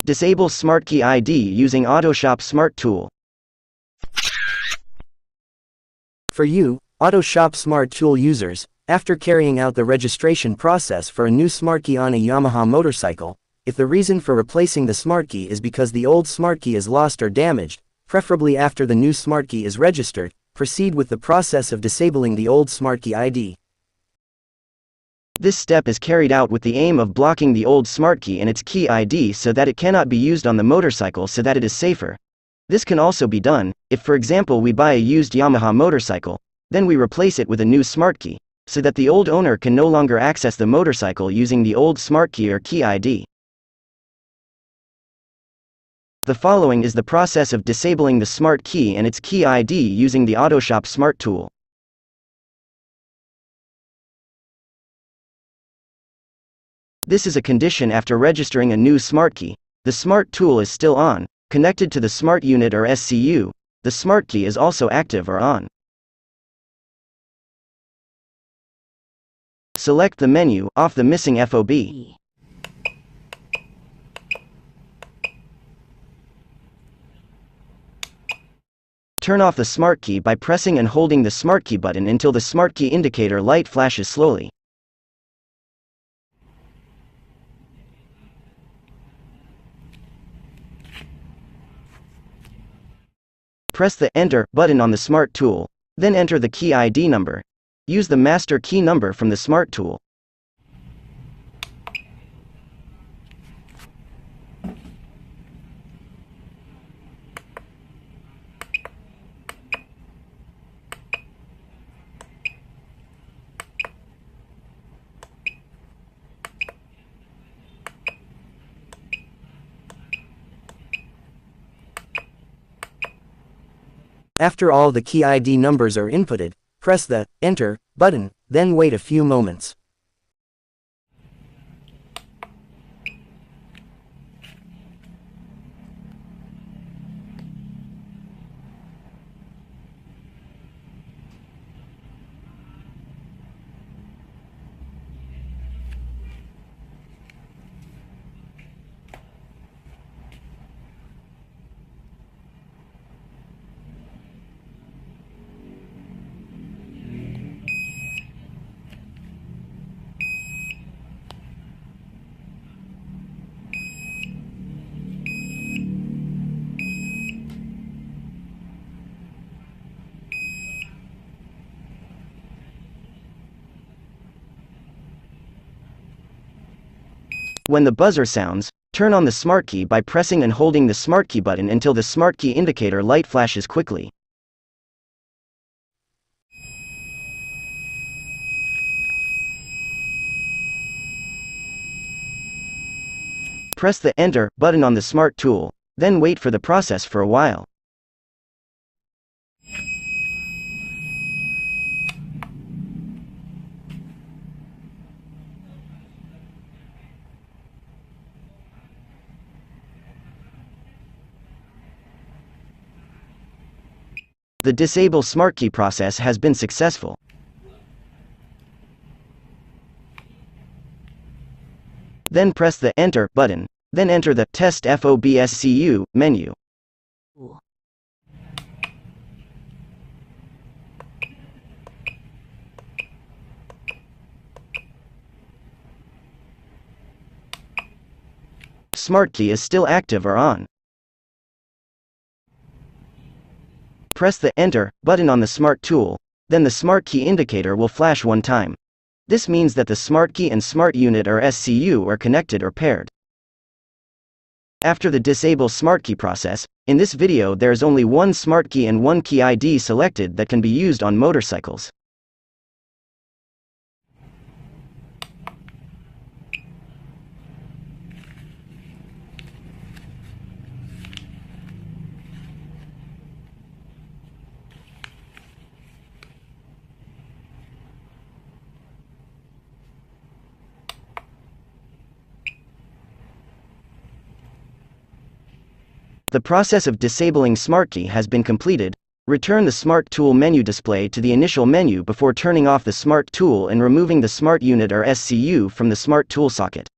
Disable Smartkey ID using Autoshop Smart Tool. For you, Autoshop Smart Tool users, after carrying out the registration process for a new Smartkey on a Yamaha motorcycle, if the reason for replacing the Smartkey is because the old Smartkey is lost or damaged, preferably after the new Smartkey is registered, proceed with the process of disabling the old Smartkey ID. This step is carried out with the aim of blocking the old Smartkey and its key ID so that it cannot be used on the motorcycle so that it is safer. This can also be done, if for example we buy a used Yamaha motorcycle, then we replace it with a new Smartkey, so that the old owner can no longer access the motorcycle using the old Smartkey or key ID. The following is the process of disabling the Smartkey and its key ID using the Autoshop Smart Tool. This is a condition after registering a new Smartkey. The Smart Tool is still on, connected to the Smart Unit or SCU. The Smartkey is also active or on. Select the menu, off the missing FOB. Turn off the Smartkey by pressing and holding the Smartkey button until the Smartkey indicator light flashes slowly. Press the Enter button on the Smart Tool, then enter the key ID number. Use the master key number from the Smart Tool. After all the key ID numbers are inputted, press the Enter button, then wait a few moments. When the buzzer sounds, turn on the Smartkey by pressing and holding the Smartkey button until the Smartkey indicator light flashes quickly. Press the Enter button on the Smart Tool, then wait for the process for a while. The Disable Smartkey process has been successful. Then press the Enter button, then enter the Test FOB-SCU menu. Smartkey is still active or on. Press the Enter button on the Smart Tool, then the Smartkey indicator will flash one time. This means that the Smartkey and Smart Unit or SCU are connected or paired. After the Disable Smartkey process, in this video there is only one Smartkey and one key ID selected that can be used on motorcycles. The process of disabling Smartkey has been completed. Return the Smart Tool menu display to the initial menu before turning off the Smart Tool and removing the Smart Unit or SCU from the Smart Tool socket.